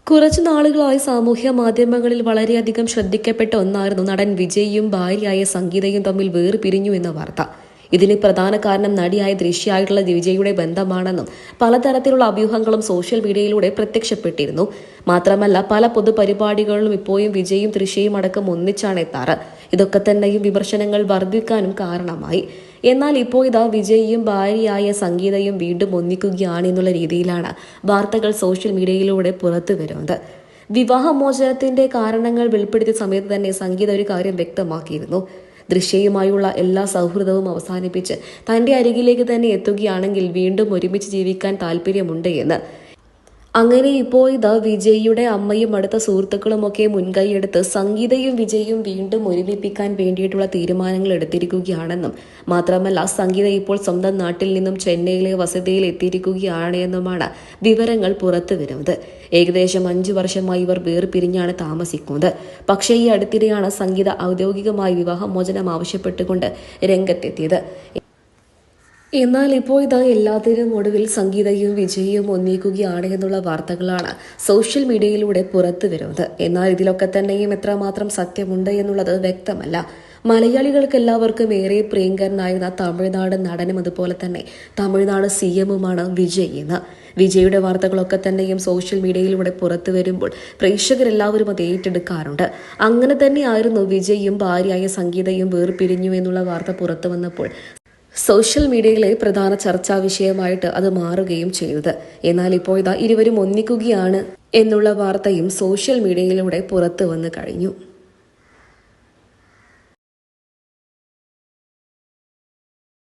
കുറച്ചു നാളുകളായി സാമൂഹ്യ മാധ്യമങ്ങളിൽ വളരെയധികം ശ്രദ്ധിക്കപ്പെട്ട ഒന്നായിരുന്നു നടൻ വിജയും ഭാര്യയായ സംഗീതയും തമ്മിൽ വേർപിരിഞ്ഞു എന്ന വാർത്ത. ഇതിന് പ്രധാന കാരണം നടിയായ ദൃശ്യയായിട്ടുള്ള വിജയുടെ ബന്ധമാണെന്നും പലതരത്തിലുള്ള അഭ്യൂഹങ്ങളും സോഷ്യൽ മീഡിയയിലൂടെ പ്രത്യക്ഷപ്പെട്ടിരുന്നു. മാത്രമല്ല, പല പൊതുപരിപാടികളിലും ഇപ്പോഴും വിജയും ദൃശ്യയും അടക്കം ഒന്നിച്ചാണ് എത്താറ്. ഇതൊക്കെ തന്നെയും വിമർശനങ്ങൾ വർദ്ധിക്കാനും കാരണമായി. എന്നാൽ ഇപ്പോൾ ഇതാ വിജയും ഭാര്യയായ സംഗീതയും വീണ്ടും ഒന്നിക്കുകയാണ് എന്നുള്ള രീതിയിലാണ് വാർത്തകൾ സോഷ്യൽ മീഡിയയിലൂടെ പുറത്തു വരുന്നത്. വിവാഹമോചനത്തിന്റെ കാരണങ്ങൾ വെളിപ്പെടുത്തിയ സമയത്ത് തന്നെ സംഗീത ഒരു കാര്യം വ്യക്തമാക്കിയിരുന്നു. ദൃശ്യയുമായുള്ള എല്ലാ സൗഹൃദവും അവസാനിപ്പിച്ച് തന്റെ അരികിലേക്ക് തന്നെ എത്തുകയാണെങ്കിൽ വീണ്ടും ഒരുമിച്ച് ജീവിക്കാൻ താല്പര്യമുണ്ട് എന്ന്. അങ്ങനെ ഇപ്പോൾ ഇതാ വിജയിയുടെ അമ്മയും അടുത്ത സുഹൃത്തുക്കളുമൊക്കെ മുൻകൈയെടുത്ത് സംഗീതയും വിജയും വീണ്ടും ഒരുമിപ്പിക്കാൻ വേണ്ടിയിട്ടുള്ള തീരുമാനങ്ങൾ എടുത്തിരിക്കുകയാണെന്നും മാത്രമല്ല, സംഗീത ഇപ്പോൾ സ്വന്തം നാട്ടിൽ നിന്നും ചെന്നൈയിലെ വസതിയിൽ എത്തിയിരിക്കുകയാണ് എന്നുമാണ് വിവരങ്ങൾ പുറത്തു വരുന്നത്. ഏകദേശം 5 വർഷമായി ഇവർ വേർപിരിഞ്ഞാണ് താമസിക്കുന്നത്. പക്ഷേ ഈ അടുത്തിടെയാണ് സംഗീത ഔദ്യോഗികമായി വിവാഹമോചനം ആവശ്യപ്പെട്ടുകൊണ്ട് രംഗത്തെത്തിയത്. എന്നാൽ ഇപ്പോൾ ഇതാ എല്ലാത്തിനും ഒടുവിൽ സംഗീതയും വിജയും ഒന്നിക്കുകയാണ് എന്നുള്ള വാർത്തകളാണ് സോഷ്യൽ മീഡിയയിലൂടെ പുറത്തു വരുന്നത്. എന്നാൽ ഇതിലൊക്കെ തന്നെയും എത്രമാത്രം സത്യമുണ്ട് എന്നുള്ളത് വ്യക്തമല്ല. മലയാളികൾക്ക് എല്ലാവർക്കും ഏറെ പ്രിയങ്കരനായിരുന്ന തമിഴ്നാട് നടനും അതുപോലെ തന്നെ തമിഴ്നാട് CM-ഉമാണ് വിജയ് എന്ന്. വിജയുടെ വാർത്തകളൊക്കെ തന്നെയും സോഷ്യൽ മീഡിയയിലൂടെ പുറത്തു വരുമ്പോൾ പ്രേക്ഷകരെല്ലാവരും അത് ഏറ്റെടുക്കാറുണ്ട്. അങ്ങനെ തന്നെയായിരുന്നു വിജയും ഭാര്യയായ സംഗീതയും വേർപിരിഞ്ഞു എന്നുള്ള വാർത്ത പുറത്തു വന്നപ്പോൾ സോഷ്യൽ മീഡിയയിലെ പ്രധാന ചർച്ചാ വിഷയമായിട്ട് അത് മാറുകയും ചെയ്തത്. എന്നാൽ ഇപ്പോൾ ഇതാ ഇരുവരും ഒന്നിക്കുകയാണ് എന്നുള്ള വാർത്തയും സോഷ്യൽ മീഡിയയിലൂടെ പുറത്തു വന്നു കഴിഞ്ഞു.